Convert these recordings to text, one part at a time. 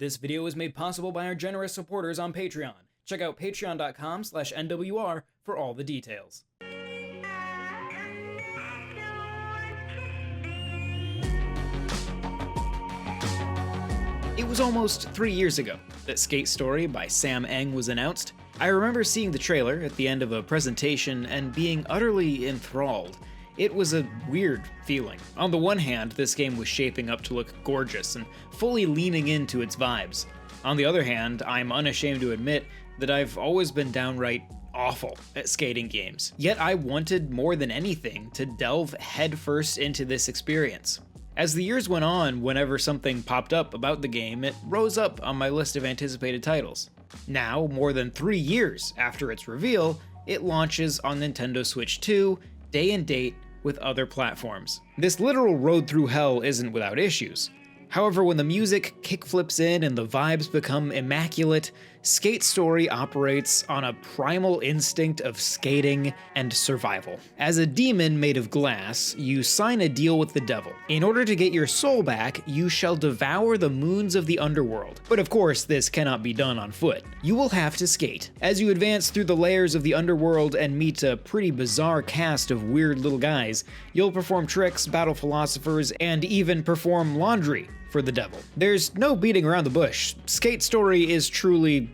This video is made possible by our generous supporters on Patreon. Check out patreon.com/NWR for all the details. It was almost 3 years ago that Skate Story by Sam Eng was announced. I remember seeing the trailer at the end of a presentation and being utterly enthralled. It was a weird feeling. On the one hand, this game was shaping up to look gorgeous and fully leaning into its vibes. On the other hand, I'm unashamed to admit that I've always been downright awful at skating games. Yet I wanted more than anything to delve headfirst into this experience. As the years went on, whenever something popped up about the game, it rose up on my list of anticipated titles. Now, more than 3 years after its reveal, it launches on Nintendo Switch 2, day and date, with other platforms. This literal road through hell isn't without issues. However, when the music kickflips in and the vibes become immaculate, Skate Story operates on a primal instinct of skating and survival. As a demon made of glass, you sign a deal with the devil. In order to get your soul back, you shall devour the moons of the underworld. But of course, this cannot be done on foot. You will have to skate. As you advance through the layers of the underworld and meet a pretty bizarre cast of weird little guys, you'll perform tricks, battle philosophers, and even perform laundry for the devil. There's no beating around the bush. Skate Story is truly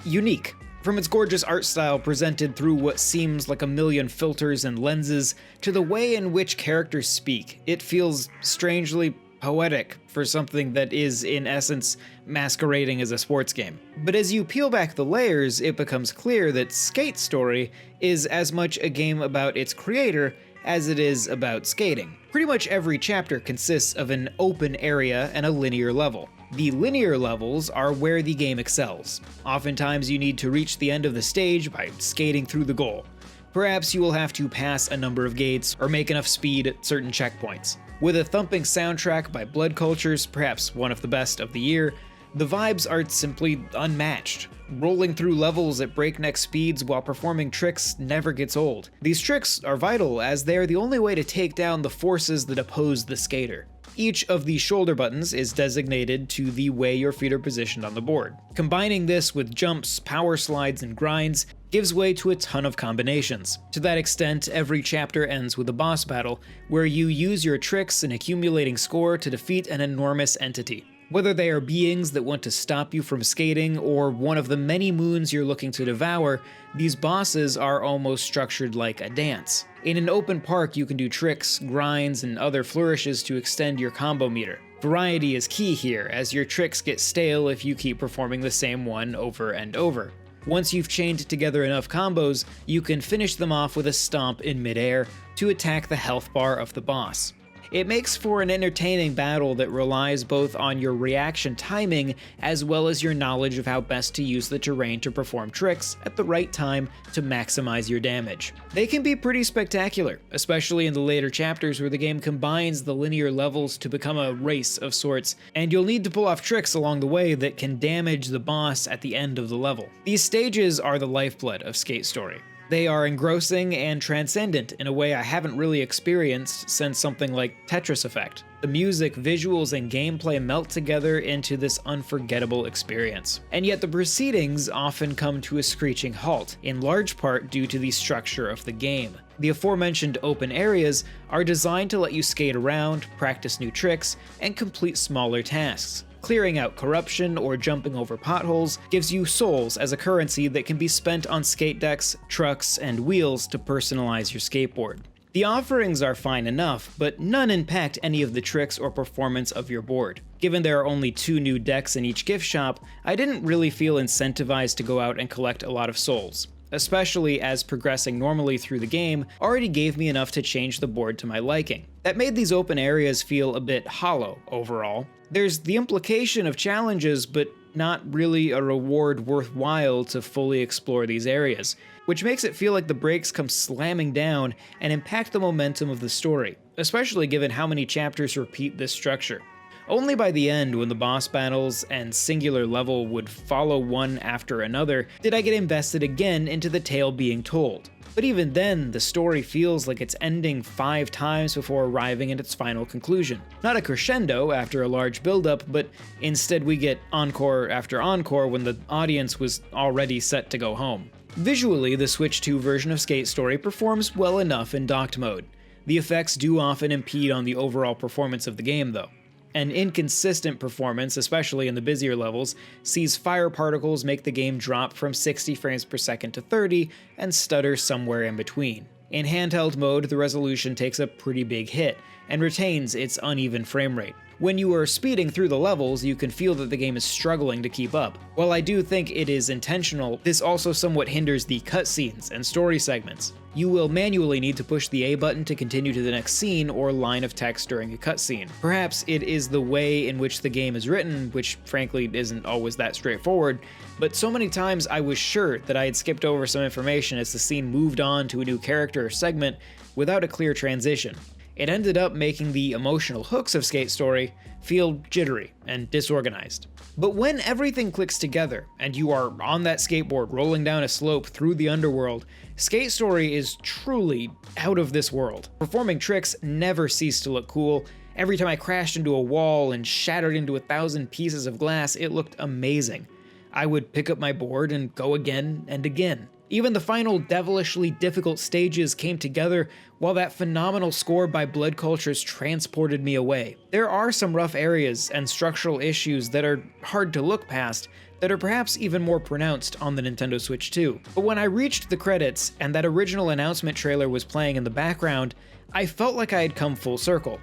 unique. From its gorgeous art style presented through what seems like a million filters and lenses, to the way in which characters speak, it feels strangely poetic for something that is, in essence, masquerading as a sports game. But as you peel back the layers, it becomes clear that Skate Story is as much a game about its creator as it is about skating. Pretty much every chapter consists of an open area and a linear level. The linear levels are where the game excels. Oftentimes you need to reach the end of the stage by skating through the goal. Perhaps you will have to pass a number of gates or make enough speed at certain checkpoints. With a thumping soundtrack by Blood Cultures, perhaps one of the best of the year, the vibes are simply unmatched. Rolling through levels at breakneck speeds while performing tricks never gets old. These tricks are vital as they are the only way to take down the forces that oppose the skater. Each of the shoulder buttons is designated to the way your feet are positioned on the board. Combining this with jumps, power slides, and grinds gives way to a ton of combinations. To that extent, every chapter ends with a boss battle, where you use your tricks and accumulating score to defeat an enormous entity. Whether they are beings that want to stop you from skating or one of the many moons you're looking to devour, these bosses are almost structured like a dance. In an open park, you can do tricks, grinds, and other flourishes to extend your combo meter. Variety is key here, as your tricks get stale if you keep performing the same one over and over. Once you've chained together enough combos, you can finish them off with a stomp in midair to attack the health bar of the boss. It makes for an entertaining battle that relies both on your reaction timing as well as your knowledge of how best to use the terrain to perform tricks at the right time to maximize your damage. They can be pretty spectacular, especially in the later chapters where the game combines the linear levels to become a race of sorts, and you'll need to pull off tricks along the way that can damage the boss at the end of the level. These stages are the lifeblood of Skate Story. They are engrossing and transcendent in a way I haven't really experienced since something like Tetris Effect. The music, visuals, and gameplay melt together into this unforgettable experience. And yet the proceedings often come to a screeching halt, in large part due to the structure of the game. The aforementioned open areas are designed to let you skate around, practice new tricks, and complete smaller tasks. Clearing out corruption or jumping over potholes gives you souls as a currency that can be spent on skate decks, trucks, and wheels to personalize your skateboard. The offerings are fine enough, but none impact any of the tricks or performance of your board. Given there are only 2 new decks in each gift shop, I didn't really feel incentivized to go out and collect a lot of souls, especially as progressing normally through the game already gave me enough to change the board to my liking. That made these open areas feel a bit hollow overall. There's the implication of challenges, but not really a reward worthwhile to fully explore these areas, which makes it feel like the breaks come slamming down and impact the momentum of the story, especially given how many chapters repeat this structure. Only by the end, when the boss battles and singular level would follow one after another, did I get invested again into the tale being told. But even then, the story feels like it's ending 5 times before arriving at its final conclusion. Not a crescendo after a large build-up, but instead we get encore after encore when the audience was already set to go home. Visually, the Switch 2 version of Skate Story performs well enough in docked mode. The effects do often impede on the overall performance of the game, though. An inconsistent performance, especially in the busier levels, sees fire particles make the game drop from 60 frames per second to 30 and stutter somewhere in between. In handheld mode, the resolution takes a pretty big hit and retains its uneven frame rate. When you are speeding through the levels, you can feel that the game is struggling to keep up. While I do think it is intentional, this also somewhat hinders the cutscenes and story segments. You will manually need to push the A button to continue to the next scene or line of text during a cutscene. Perhaps it is the way in which the game is written, which frankly isn't always that straightforward, but so many times I was sure that I had skipped over some information as the scene moved on to a new character or segment without a clear transition. It ended up making the emotional hooks of Skate Story feel jittery and disorganized. But when everything clicks together and you are on that skateboard rolling down a slope through the underworld, Skate Story is truly out of this world. Performing tricks never cease to look cool. Every time I crashed into a wall and shattered into 1,000 pieces of glass, it looked amazing. I would pick up my board and go again and again. Even the final devilishly difficult stages came together while that phenomenal score by Blood Cultures transported me away. There are some rough areas and structural issues that are hard to look past that are perhaps even more pronounced on the Nintendo Switch 2. But when I reached the credits and that original announcement trailer was playing in the background, I felt like I had come full circle.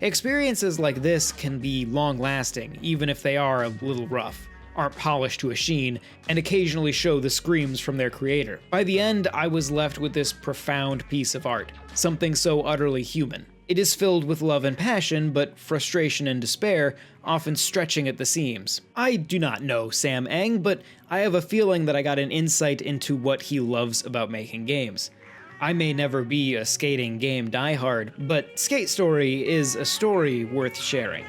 Experiences like this can be long-lasting, even if they are a little rough, aren't polished to a sheen, and occasionally show the screams from their creator. By the end, I was left with this profound piece of art, something so utterly human. It is filled with love and passion, but frustration and despair, often stretching at the seams. I do not know Sam Eng, but I have a feeling that I got an insight into what he loves about making games. I may never be a skating game diehard, but Skate Story is a story worth sharing.